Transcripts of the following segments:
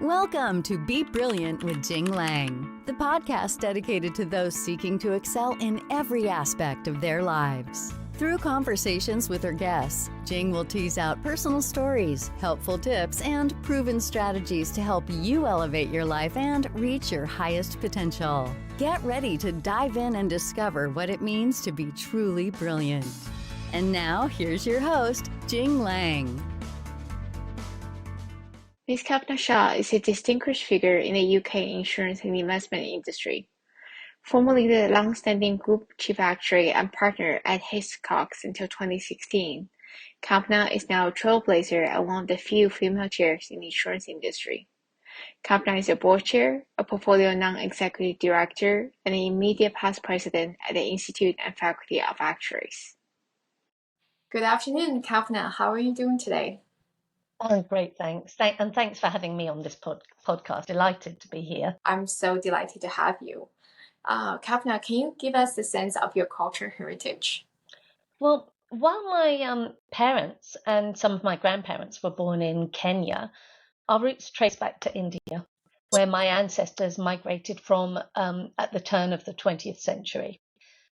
Welcome to Be Brilliant with Jing Lang, the podcast dedicated to those seeking to excel in every aspect of their lives. Through conversations with her guests, Jing will tease out personal stories, helpful tips, and proven strategies to help you elevate your life and reach your highest potential. Get ready to dive in and discover what it means to be truly brilliant. And now, here's your host, Jing Lang. Ms. Kalpana Shah is a distinguished figure in the UK insurance and investment industry. Formerly the long-standing Group Chief Actuary and partner at Hiscox until 2016, Kalpana is now a trailblazer and one of the few female chairs in the insurance industry. Kalpana is a board chair, a portfolio non-executive director, and an immediate past president at the Institute and Faculty of Actuaries. Good afternoon, Kalpana. How are you doing today? Oh, great, thanks. And thanks for having me on this podcast. Delighted to be here. I'm so delighted to have you. Kalpana, can you give us a sense of your cultural heritage? Well, while my parents and some of my grandparents were born in Kenya, our roots trace back to India, where my ancestors migrated from at the turn of the 20th century,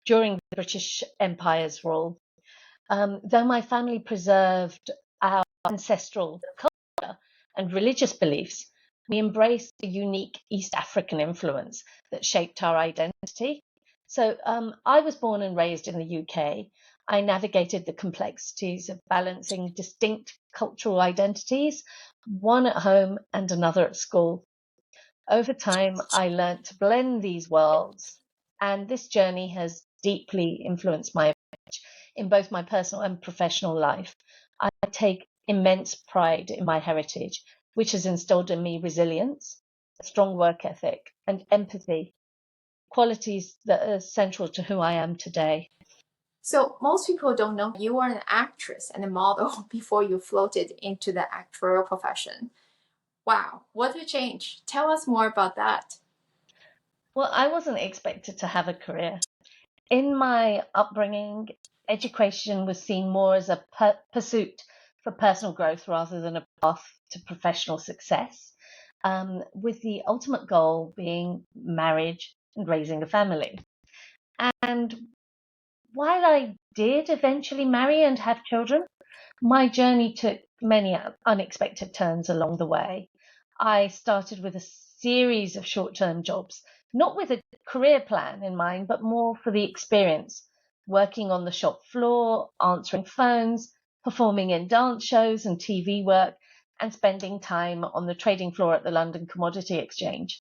during the British Empire's rule. Though my family preserved our ancestral culture and religious beliefs, we embraced the unique East African influence that shaped our identity. So I was born and raised in the UK. I navigated the complexities of balancing distinct cultural identities, one at home and another at school. Over time, I learned to blend these worlds, and this journey has deeply influenced my approach in both my personal and professional life. I take immense pride in my heritage, which has instilled in me resilience, a strong work ethic, and empathy, qualities that are central to who I am today. So most people don't know you were an actress and a model before you floated into the actuarial profession. Wow, what a change. Tell us more about that. Well, I wasn't expected to have a career. In my upbringing, education was seen more as a pursuit for personal growth rather than a path to professional success, with the ultimate goal being marriage and raising a family. And while I did eventually marry and have children, my journey took many unexpected turns along the way. I started with a series of short-term jobs, not with a career plan in mind, but more for the experience, working on the shop floor, answering phones, performing in dance shows and TV work, and spending time on the trading floor at the London Commodity Exchange.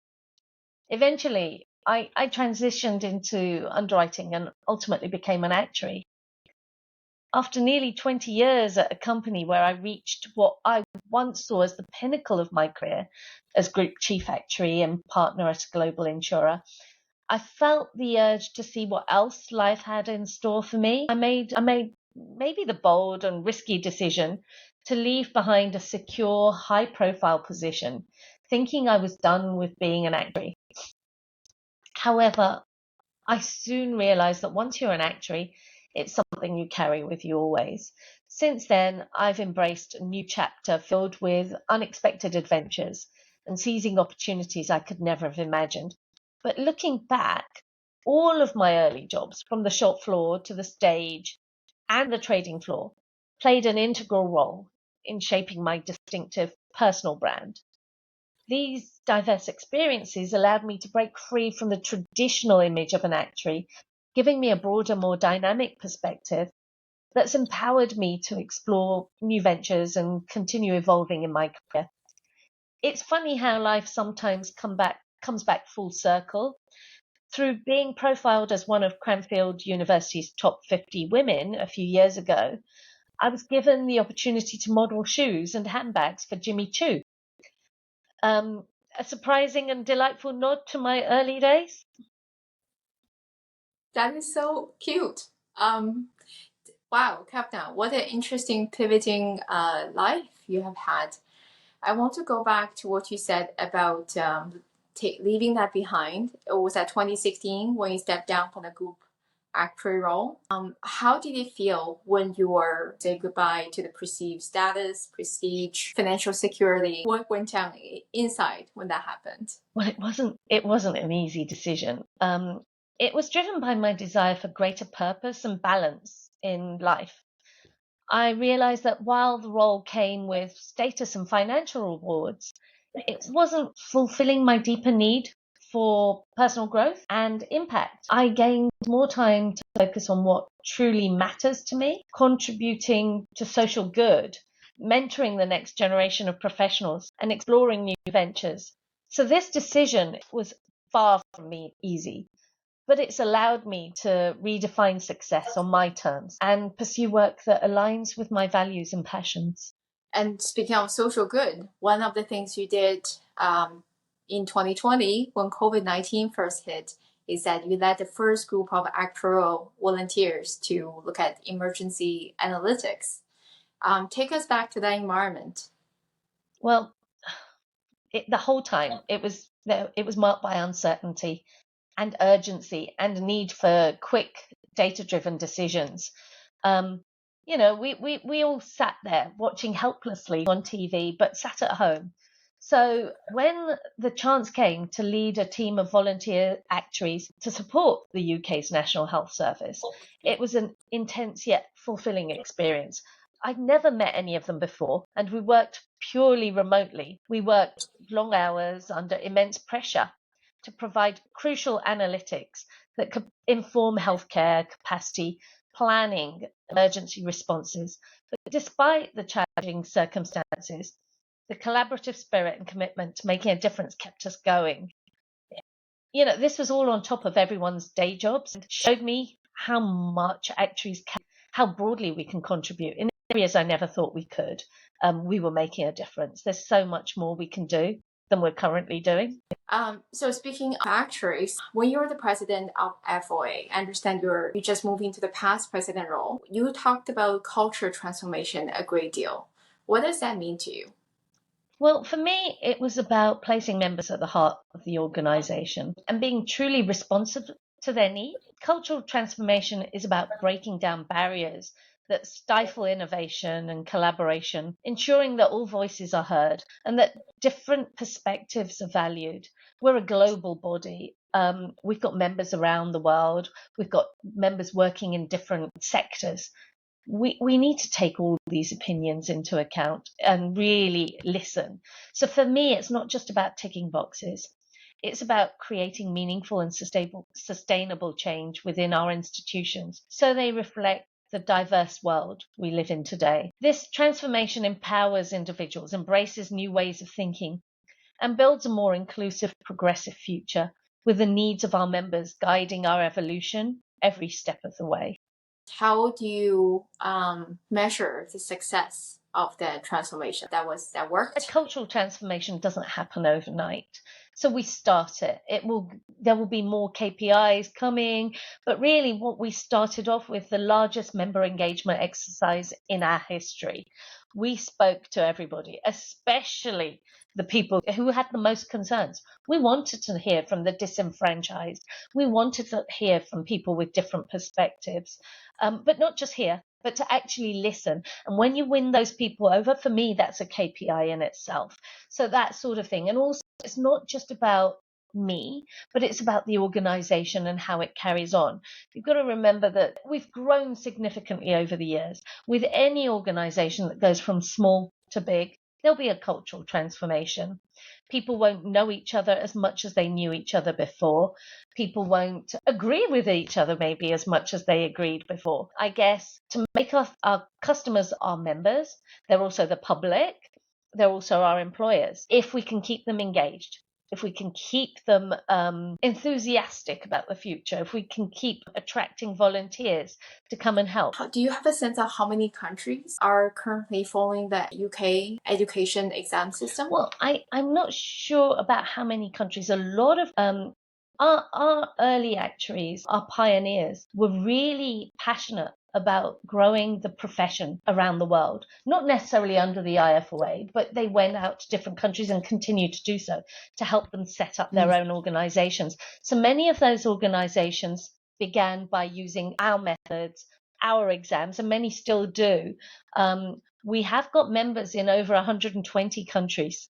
Eventually, I transitioned into underwriting and ultimately became an actuary. After nearly 20 years at a company where I reached what I once saw as the pinnacle of my career as Group Chief Actuary and partner at a global insurer, I felt the urge to see what else life had in store for me. I made maybe the bold and risky decision to leave behind a secure, high-profile position, thinking I was done with being an actuary. However, I soon realized that once you're an actuary, it's something you carry with you always. Since then, I've embraced a new chapter filled with unexpected adventures and seizing opportunities I could never have imagined. But looking back, all of my early jobs, from the shop floor to the stage and the trading floor, played an integral role in shaping my distinctive personal brand. These diverse experiences allowed me to break free from the traditional image of an actuary, giving me a broader, more dynamic perspective that's empowered me to explore new ventures and continue evolving in my career. It's funny how life sometimes comes back full circle. Through being profiled as one of Cranfield University's top 50 women a few years ago, I was given the opportunity to model shoes and handbags for Jimmy Choo. A surprising and delightful nod to my early days. That is so cute. Wow, Kalpana, what an interesting pivoting life you have had. I want to go back to what you said about leaving that behind. It was at 2016 when you stepped down from the Group actuary role. How did it feel when you were say goodbye to the perceived status, prestige, financial security? What went down inside when that happened? Well, it wasn't an easy decision. It was driven by my desire for greater purpose and balance in life. I realized that while the role came with status and financial rewards, it wasn't fulfilling my deeper need for personal growth and impact. I gained more time to focus on what truly matters to me, contributing to social good, mentoring the next generation of professionals, and exploring new ventures. So this decision was far from me easy, but it's allowed me to redefine success on my terms and pursue work that aligns with my values and passions. And speaking of social good, one of the things you did in 2020 when COVID-19 first hit is that you led the first group of actuarial volunteers to look at emergency analytics. Take us back to that environment. Well, the whole time it was marked by uncertainty and urgency and a need for quick data-driven decisions. We all sat there watching helplessly on TV, but sat at home. So when the chance came to lead a team of volunteer actuaries to support the UK's National Health Service, it was an intense yet fulfilling experience. I'd never met any of them before, and we worked purely remotely. We worked long hours under immense pressure to provide crucial analytics that could inform healthcare capacity planning, emergency responses. But despite the challenging circumstances, the collaborative spirit and commitment to making a difference kept us going. This was all on top of everyone's day jobs and showed me how much actuaries can, how broadly we can contribute in areas I never thought we could. We were making a difference. There's so much more we can do than we're currently doing. So speaking of actuaries, when you're the president of FOA, I understand you just moved into the past president role. You talked about culture transformation a great deal. What does that mean to you? Well, for me, it was about placing members at the heart of the organization and being truly responsive to their needs. Cultural transformation is about breaking down barriers that stifle innovation and collaboration, ensuring that all voices are heard and that different perspectives are valued. We're a global body. We've got members around the world. We've got members working in different sectors. We need to take all these opinions into account and really listen. So for me, it's not just about ticking boxes. It's about creating meaningful and sustainable change within our institutions so they reflect the diverse world we live in today. This transformation empowers individuals, embraces new ways of thinking, and builds a more inclusive, progressive future with the needs of our members guiding our evolution every step of the way. How do you measure the success of the transformation that worked? A cultural transformation doesn't happen overnight. So we start it. There will be more KPIs coming, but really what we started off with, the largest member engagement exercise in our history. We spoke to everybody, especially the people who had the most concerns. We wanted to hear from the disenfranchised. We wanted to hear from people with different perspectives, but not just hear, but to actually listen. And when you win those people over, for me, that's a KPI in itself. So that sort of thing. And also, it's not just about me, but it's about the organization and how it carries on. You've got to remember that we've grown significantly over the years. With any organization that goes from small to big, there'll be a cultural transformation. People won't know each other as much as they knew each other before. People won't agree with each other maybe as much as they agreed before. I guess to make our customers our members, they're also the public, they're also our employers. If we can keep them engaged, if we can keep them enthusiastic about the future, if we can keep attracting volunteers to come and help. Do you have a sense of how many countries are currently following the UK education exam system? Well, I'm not sure about how many countries. A lot of our early actuaries, our pioneers, were really passionate about growing the profession around the world, not necessarily under the IFOA, but they went out to different countries and continue to do so to help them set up their own organizations. So many of those organizations began by using our methods, our exams, and many still do. We have got members in over 120 countries,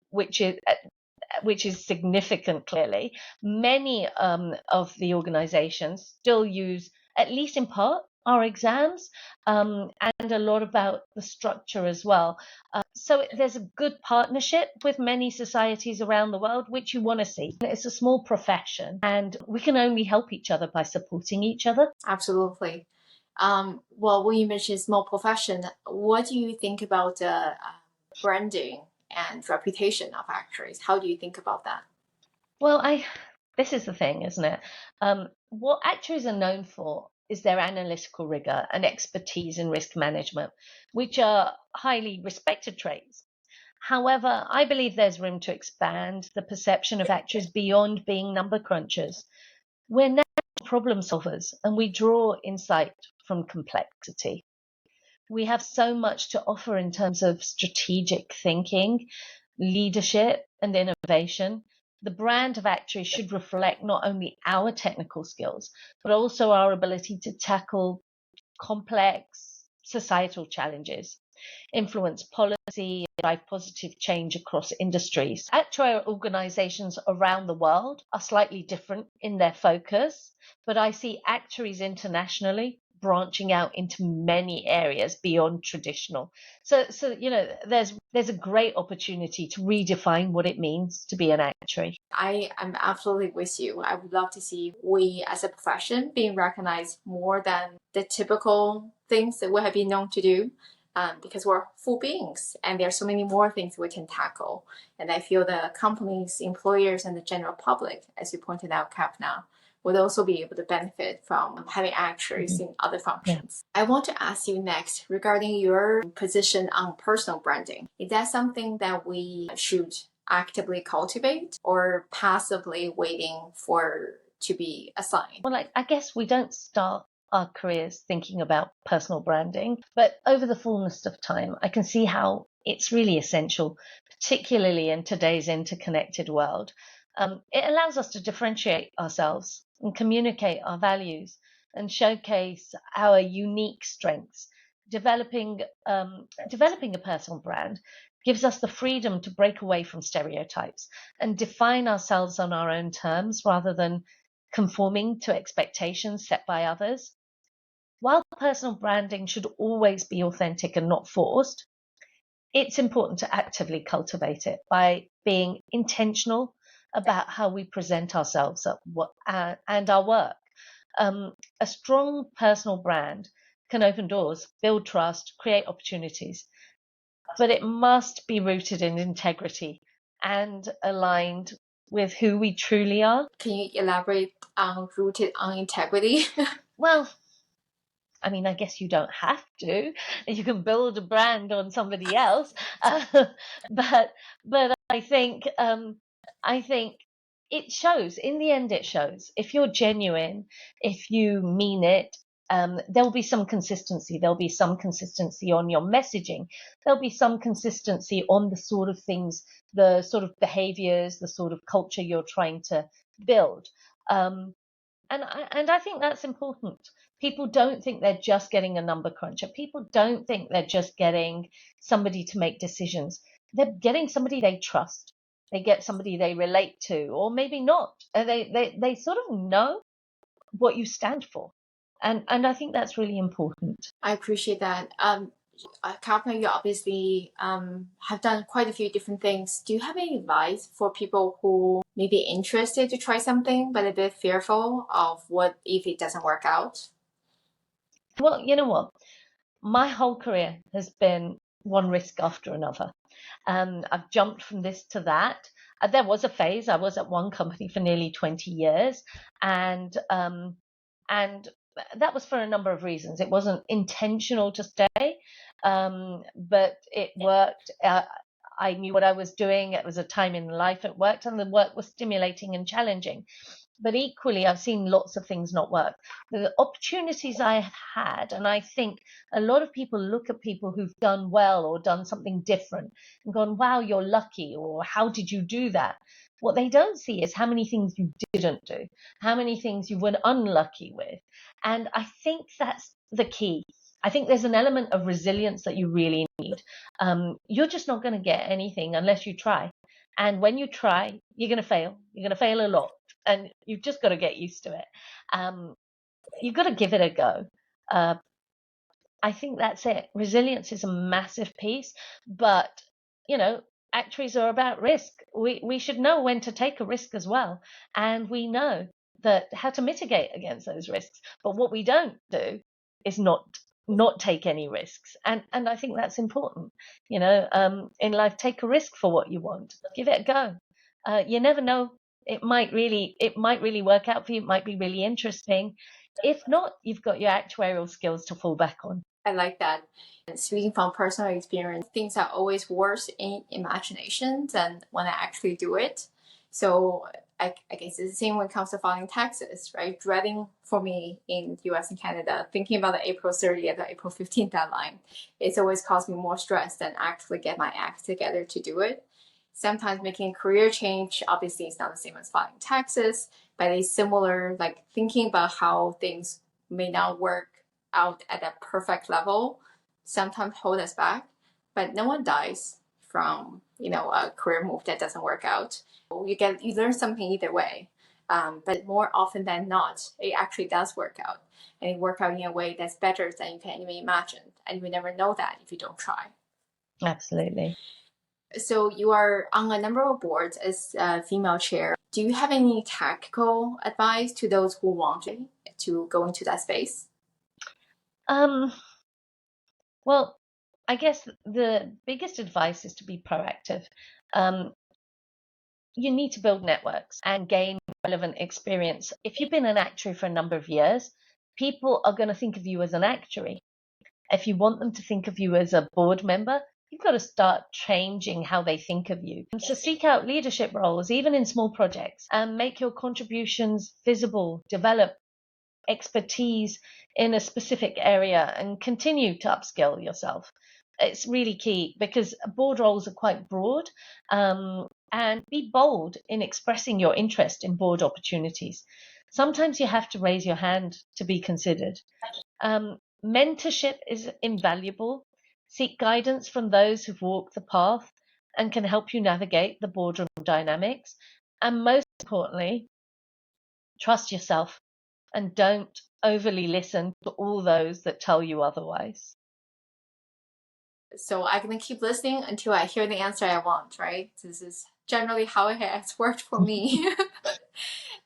which is significant, clearly. Many of the organizations still use, at least in part, our exams, and a lot about the structure as well. So there's a good partnership with many societies around the world, which you want to see. It's a small profession, and we can only help each other by supporting each other. Absolutely. Well, when you mentioned small profession, what do you think about branding and reputation of actuaries? How do you think about that? Well, this is the thing, isn't it? What actuaries are known for is their analytical rigor and expertise in risk management, which are highly respected traits. However, I believe there's room to expand the perception of actuaries beyond being number crunchers. We're natural problem solvers, and we draw insight from complexity. We have so much to offer in terms of strategic thinking, leadership, and innovation. The brand of actuary should reflect not only our technical skills, but also our ability to tackle complex societal challenges, influence policy, drive positive change across industries. Actuarial organizations around the world are slightly different in their focus, but I see actuaries internationally branching out into many areas beyond traditional. So there's a great opportunity to redefine what it means to be an actuary. I am absolutely with you. I would love to see we as a profession being recognized more than the typical things that we have been known to do, because we're full beings and there are so many more things we can tackle. And I feel the companies, employers, and the general public, as you pointed out, Kalpana, would also be able to benefit from having actuaries in other functions. I want to ask you next regarding your position on personal branding. Is that something that we should actively cultivate or passively waiting for to be assigned? Well, I guess we don't start our careers thinking about personal branding, but over the fullness of time, I can see how it's really essential, particularly in today's interconnected world. It allows us to differentiate ourselves and communicate our values and showcase our unique strengths. Developing a personal brand gives us the freedom to break away from stereotypes and define ourselves on our own terms rather than conforming to expectations set by others. While personal branding should always be authentic and not forced, it's important to actively cultivate it by being intentional about how we present ourselves and our work. A strong personal brand can open doors, build trust, create opportunities, but it must be rooted in integrity and aligned with who we truly are. Can you elaborate on rooted on integrity? Well, I mean, I guess you don't have to. You can build a brand on somebody else, but I think it shows. In the end, it shows. If you're genuine, if you mean it, there'll be some consistency. There'll be some consistency on your messaging. There'll be some consistency on the sort of things, the sort of behaviors, the sort of culture you're trying to build. And I think that's important. People don't think they're just getting a number cruncher. People don't think they're just getting somebody to make decisions. They're getting somebody they trust. They get somebody they relate to, or maybe not. They sort of know what you stand for. And I think that's really important. I appreciate that. Kalpana, you obviously have done quite a few different things. Do you have any advice for people who may be interested to try something but a bit fearful of what if it doesn't work out? Well, you know what? My whole career has been one risk after another. I've jumped from this to that. There was a phase I was at one company for nearly 20 years, and that was for a number of reasons. It wasn't intentional to stay, but it worked. I knew what I was doing. It was a time in life it worked, and the work was stimulating and challenging. But equally, I've seen lots of things not work. The opportunities I have had, and I think a lot of people look at people who've done well or done something different and gone, wow, you're lucky, or how did you do that? What they don't see is how many things you didn't do, how many things you were unlucky with. And I think that's the key. I think there's an element of resilience that you really need. You're just not going to get anything unless you try. And when you try, you're going to fail. You're going to fail a lot. And you've just got to get used to it. You've got to give it a go. I think that's it. Resilience is a massive piece, but actuaries are about risk. We should know when to take a risk as well, and we know that how to mitigate against those risks. But what we don't do is not take any risks, and I think that's important. In life, take a risk for what you want. Give it a go. You never know. It might really work out for you. It might be really interesting. If not, you've got your actuarial skills to fall back on. I like that. And speaking from personal experience, things are always worse in imagination than when I actually do it. So I guess it's the same when it comes to filing taxes, right? Dreading for me in US and Canada, thinking about the April 30th or April 15th deadline, it's always caused me more stress than actually get my act together to do it. Sometimes making a career change, obviously it's not the same as filing taxes, but it's similar, like thinking about how things may not work out at a perfect level sometimes hold us back, but no one dies from a career move that doesn't work out. You learn something either way, but more often than not, it actually does work out, and it work out in a way that's better than you can even imagine, and you never know that if you don't try. Absolutely. So you are on a number of boards as a female chair. Do you have any tactical advice to those who want to go into that space? Well, I guess the biggest advice is to be proactive. You need to build networks and gain relevant experience. If you've been an actuary for a number of years, people are going to think of you as an actuary. If you want them to think of you as a board member, you've got to start changing how they think of you. So seek out leadership roles, even in small projects, and make your contributions visible, develop expertise in a specific area, and continue to upskill yourself. It's really key because board roles are quite broad, and be bold in expressing your interest in board opportunities. Sometimes you have to raise your hand to be considered. Mentorship is invaluable. Seek guidance from those who've walked the path and can help you navigate the boardroom dynamics. And most importantly, trust yourself and don't overly listen to all those that tell you otherwise. So I'm going to keep listening until I hear the answer I want, right? This is generally how it has worked for me.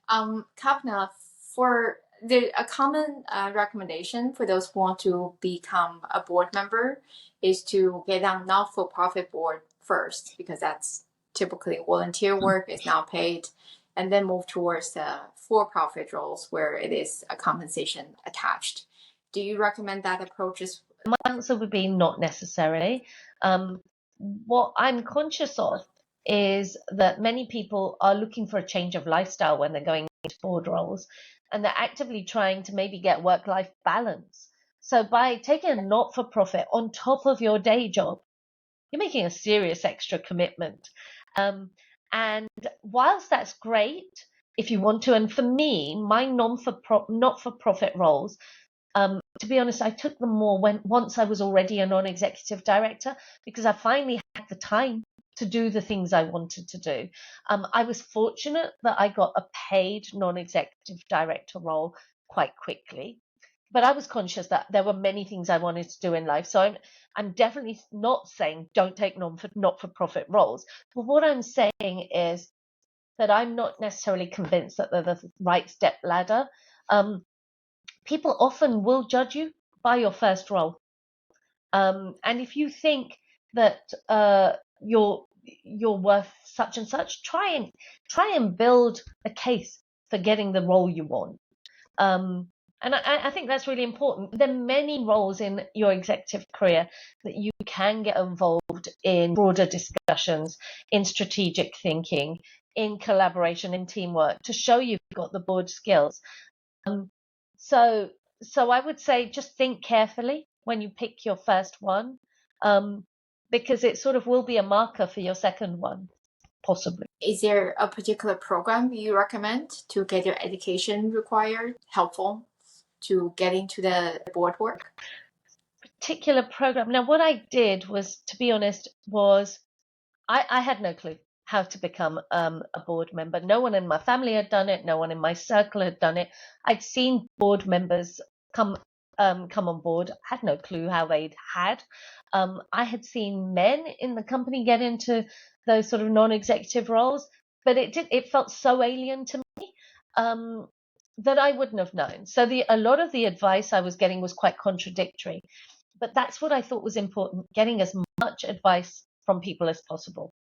Kalpana, for a common recommendation for those who want to become a board member is to get on not-for-profit board first, because that's typically volunteer work, is not paid, and then move towards the for-profit roles where it is a compensation attached. Do you recommend that approach as My answer would be not necessarily. What I'm conscious of is that many people are looking for a change of lifestyle when they're going into board roles, and they're actively trying to maybe get work-life balance. So by taking a not-for-profit on top of your day job, you're making a serious extra commitment. And whilst that's great, if you want to, and for me, my not-for-profit roles, to be honest, I took them more once I was already a non-executive director, because I finally had the time to do the things I wanted to do. I was fortunate that I got a paid non-executive director role quite quickly, but I was conscious that there were many things I wanted to do in life. So I'm definitely not saying don't take not-for-profit roles. But what I'm saying is that I'm not necessarily convinced that they're the right step ladder. People often will judge you by your first role. And if you think that you're worth such and such, try and build a case for getting the role you want. And I think that's really important. There are many roles in your executive career that you can get involved in broader discussions, in strategic thinking, in collaboration, in teamwork, to show you've got the board skills. So I would say just think carefully when you pick your first one, because it sort of will be a marker for your second one, possibly. Is there a particular program you recommend to get your education required helpful to get into the board work? Particular program. Now, what I did was, to be honest, was I had no clue how to become a board member. No one in my family had done it. No one in my circle had done it. I'd seen board members come on board. Had no clue how they'd had. I had seen men in the company get into those sort of non-executive roles, but it felt so alien to me that I wouldn't have known. So a lot of the advice I was getting was quite contradictory. But that's what I thought was important, getting as much advice from people as possible.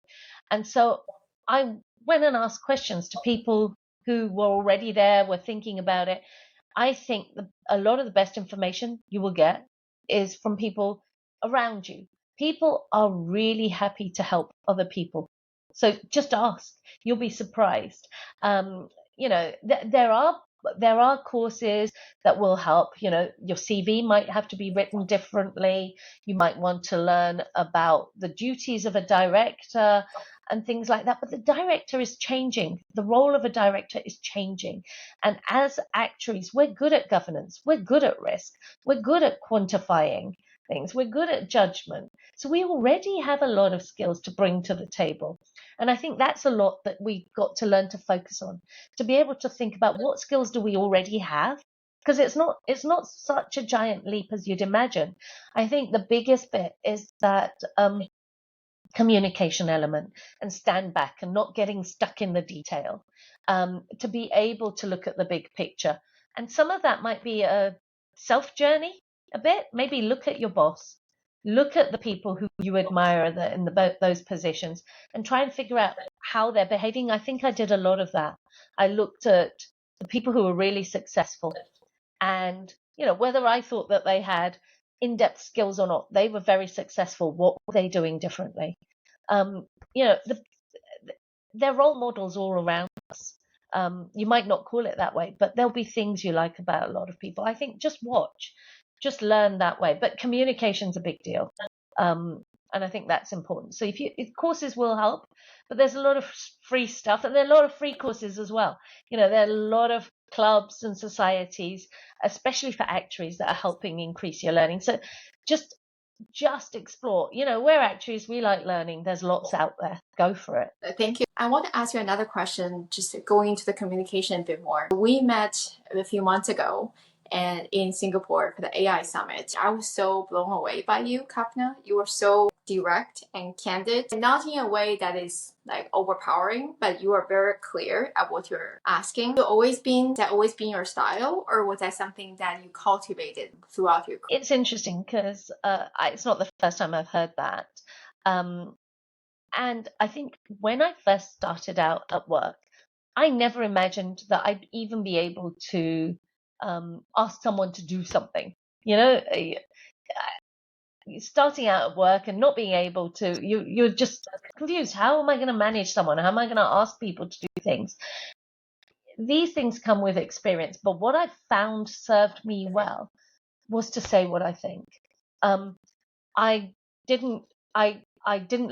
And so I went and asked questions to people who were already there, were thinking about it. I think a lot of the best information you will get is from people around you. People are really happy to help other people. So just ask. You'll be surprised. There are courses that will help. Your CV might have to be written differently. You might want to learn about the duties of a director and things like that. But the director is changing. The role of a director is changing. And as actuaries, we're good at governance. We're good at risk. We're good at quantifying things. We're good at judgment. So we already have a lot of skills to bring to the table. And I think that's a lot that we've got to learn to focus on, to be able to think about what skills do we already have, because it's not such a giant leap as you'd imagine. I think the biggest bit is that communication element and stand back and not getting stuck in the detail, to be able to look at the big picture. And some of that might be a self journey a bit. Maybe look at your boss, look at the people who you admire in those positions, and try and figure out how they're behaving. I think I did a lot of that. I looked at the people who were really successful, and whether I thought that they had in-depth skills or not, they were very successful. What were they doing differently? They're role models all around us. You might not call it that way, but there'll be things you like about a lot of people. I think just watch, just learn that way. But communication's a big deal. And I think that's important. So if courses will help, but there's a lot of free stuff, and there are a lot of free courses as well. There are a lot of clubs and societies, especially for actuaries, that are helping increase your learning. So just explore. We're actuaries, we like learning. There's lots out there. Go for it. Thank you. I want to ask you another question, just going into the communication a bit more. We met a few months ago and in Singapore for the AI summit. I was so blown away by you, Kalpana. You were so direct and candid, not in a way that is like overpowering, but you are very clear at what you're asking. Has that always been your style, or was that something that you cultivated throughout your career? It's interesting because it's not the first time I've heard that. And I think when I first started out at work, I never imagined that I'd even be able to ask someone to do something. Starting out at work and not being able to, you're just confused. How am I going to manage someone? How am I going to ask people to do things? These things come with experience, but what I found served me well was to say what I think. I didn't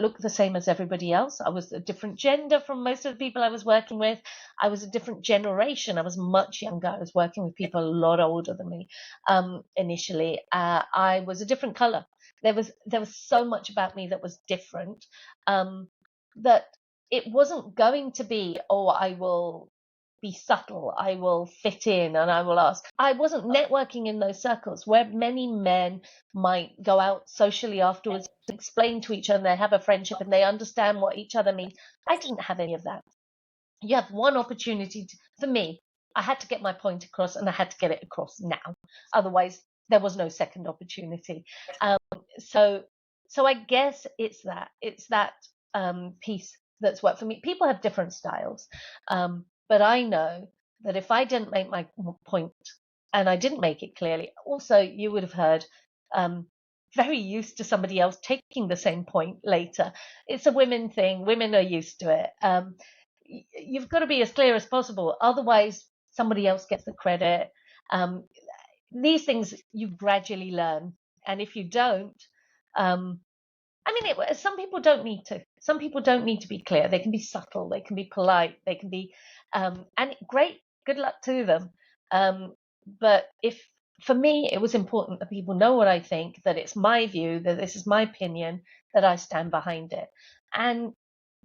look the same as everybody else. I was a different gender from most of the people I was working with. I was a different generation. I was much younger. I was working with people a lot older than me initially. I was a different color. There was so much about me that was different, that it wasn't going to be, oh, I will be subtle, I will fit in, and I will ask. I wasn't networking in those circles where many men might go out socially afterwards, explain to each other, they have a friendship and they understand what each other means. I didn't have any of that. You have one opportunity for me. I had to get my point across, and I had to get it across now. Otherwise, there was no second opportunity. So I guess it's that piece that's worked for me. People have different styles. But I know that if I didn't make my point, and I didn't make it clearly, also you would have heard, very used to somebody else taking the same point later. It's a women thing. Women are used to it. You've got to be as clear as possible. Otherwise, somebody else gets the credit. These things you gradually learn. And if you don't, some people don't need to. Some people don't need to be clear. They can be subtle. They can be polite. They can be, and great. Good luck to them. But for me, it was important that people know what I think, that it's my view, that this is my opinion, that I stand behind it. And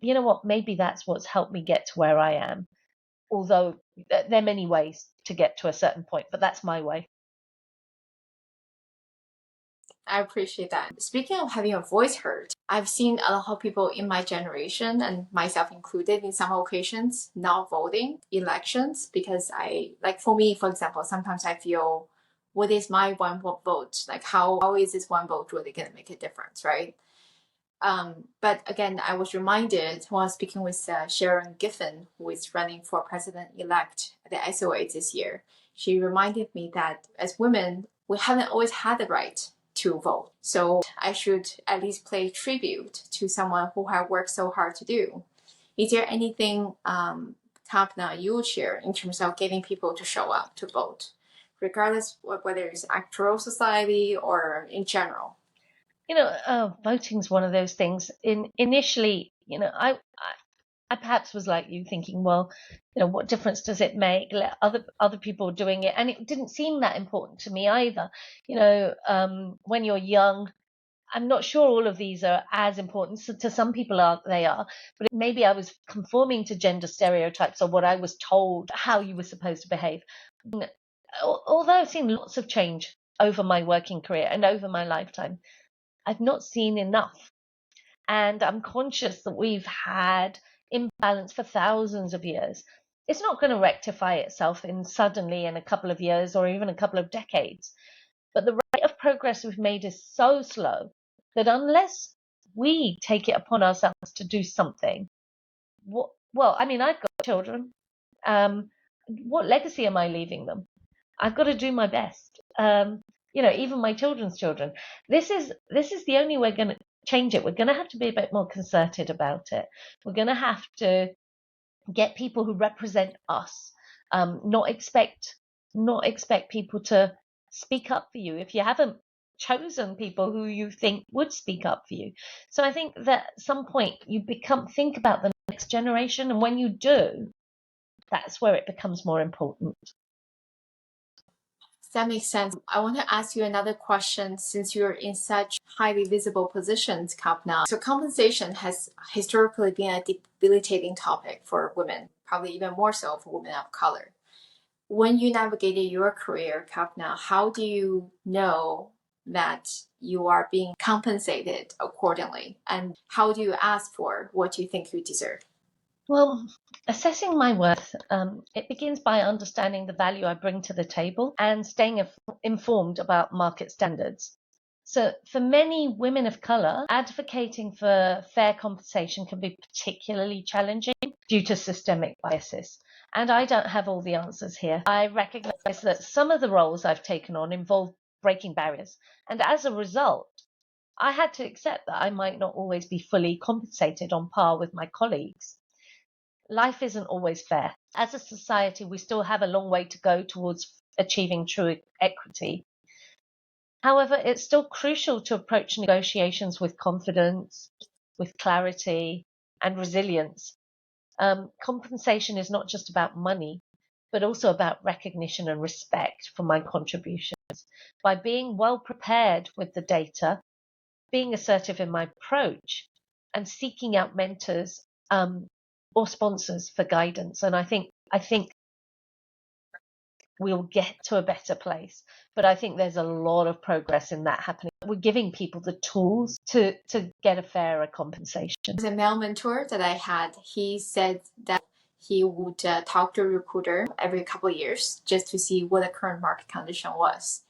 you know what? Maybe that's what's helped me get to where I am. Although there are many ways to get to a certain point, but that's my way. I appreciate that. Speaking of having your voice heard, I've seen a lot of people in my generation, and myself included in some occasions, not voting elections because for me, for example, sometimes I feel, what is my one vote? Like, how is this one vote really going to make a difference, right? But again, I was reminded while speaking with Sharon Giffen, who is running for president-elect at the SOA this year. She reminded me that as women, we haven't always had the right to vote. So I should at least pay tribute to someone who had worked so hard to do. Is there anything, Kalpana, you would share in terms of getting people to show up to vote, regardless of whether it's actuarial society or in general? Voting's one of those things. Initially, I perhaps was like you, thinking, well, what difference does it make? Let other people doing it, and it didn't seem that important to me either. When you're young, I'm not sure all of these are as important. So to some people, they are, but maybe I was conforming to gender stereotypes or what I was told how you were supposed to behave. Although I've seen lots of change over my working career and over my lifetime, I've not seen enough. And I'm conscious that we've had imbalance for thousands of years. It's not going to rectify itself suddenly in a couple of years or even a couple of decades. But the rate of progress we've made is so slow that unless we take it upon ourselves to do something, I've got children. What legacy am I leaving them? I've got to do my best. Even my children's children. This is the only way we're going to change it. We're going to have to be a bit more concerted about it. We're going to have to get people who represent us, not expect people to speak up for you if you haven't chosen people who you think would speak up for you. So I think that at some point you think about the next generation, and when you do, that's where it becomes more important. That makes sense. I want to ask you another question since you're in such highly visible positions, Kalpana. So compensation has historically been a debilitating topic for women, probably even more so for women of color. When you navigated your career, Kalpana, how do you know that you are being compensated accordingly? And how do you ask for what you think you deserve? Well, assessing my worth, it begins by understanding the value I bring to the table and staying informed about market standards. So for many women of colour, advocating for fair compensation can be particularly challenging due to systemic biases. And I don't have all the answers here. I recognise that some of the roles I've taken on involve breaking barriers. And as a result, I had to accept that I might not always be fully compensated on par with my colleagues. Life isn't always fair. As a society, we still have a long way to go towards achieving true equity. However, it's still crucial to approach negotiations with confidence, with clarity, and resilience. Compensation is not just about money, but also about recognition and respect for my contributions. By being well prepared with the data, being assertive in my approach, and seeking out mentors or sponsors for guidance. And I think we'll get to a better place. But I think there's a lot of progress in that happening. We're giving people the tools to get a fairer compensation. There's a male mentor that I had. He said that he would talk to a recruiter every couple of years just to see what the current market condition was.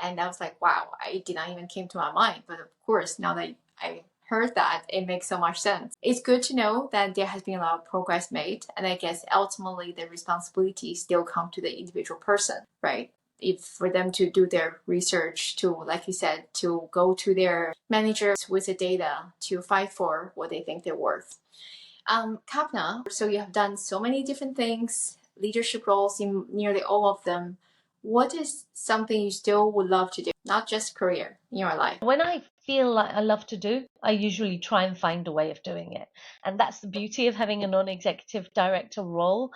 And I was like, wow, I did not even came to my mind. But of course, now that I heard that, it makes so much sense. It's good to know that there has been a lot of progress made. And I guess ultimately the responsibility still come to the individual person, right? If for them to do their research, to, like you said, to go to their managers with the data to fight for what they think they're worth. Kalpana, so you have done so many different things, leadership roles in nearly all of them. what is something you still would love to do, not just career, in your life? When I feel like I love to do, I usually try and find a way of doing it. And that's the beauty of having a non-executive director role.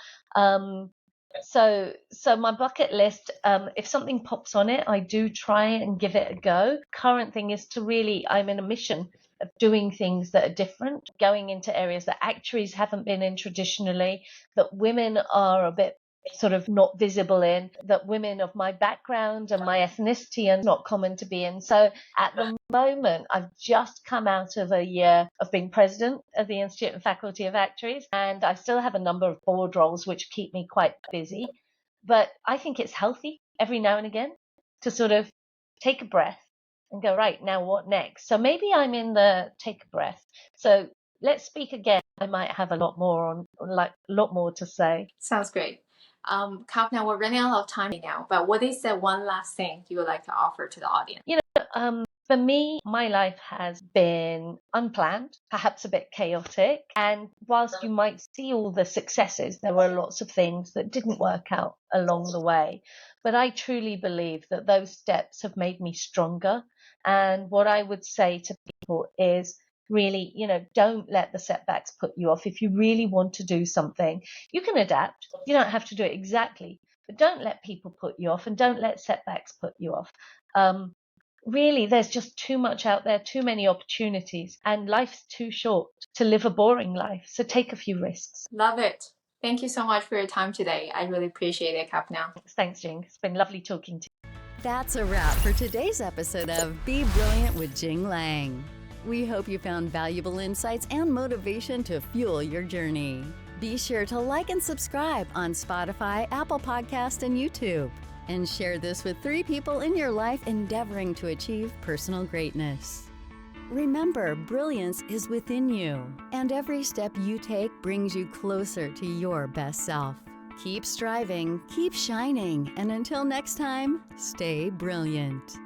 So my bucket list, if something pops on it, I do try and give it a go. Current thing is to really, I'm in a mission of doing things that are different, going into areas that actuaries haven't been in traditionally, that women are a bit sort of not visible in, that women of my background and my ethnicity are not common to be in. So at the moment, I've just come out of a year of being president of the Institute and Faculty of Actuaries, and I still have a number of board roles which keep me quite busy. But I think it's healthy every now and again to sort of take a breath and go, right, now what next? So maybe I'm in the take a breath. So let's speak again. I might have a lot more to say. Sounds great. Kalpana, we're running out of time now, but what is the one last thing you would like to offer to the audience? For me, my life has been unplanned, perhaps a bit chaotic. And whilst you might see all the successes, there were lots of things that didn't work out along the way. But I truly believe that those steps have made me stronger. And what I would say to people is, really, don't let the setbacks put you off. If you really want to do something, you can adapt. You don't have to do it exactly, but don't let people put you off and don't let setbacks put you off. Really, there's just too much out there, too many opportunities, and life's too short to live a boring life. So take a few risks. Love it. Thank you so much for your time today. I really appreciate it, Kalpana. Thanks, Jing. It's been lovely talking to you. That's a wrap for today's episode of Be Brilliant with Jing Lang. We hope you found valuable insights and motivation to fuel your journey. Be sure to like and subscribe on Spotify, Apple Podcasts, and YouTube. And share this with 3 people in your life endeavoring to achieve personal greatness. Remember, brilliance is within you, and every step you take brings you closer to your best self. Keep striving, keep shining, and until next time, stay brilliant.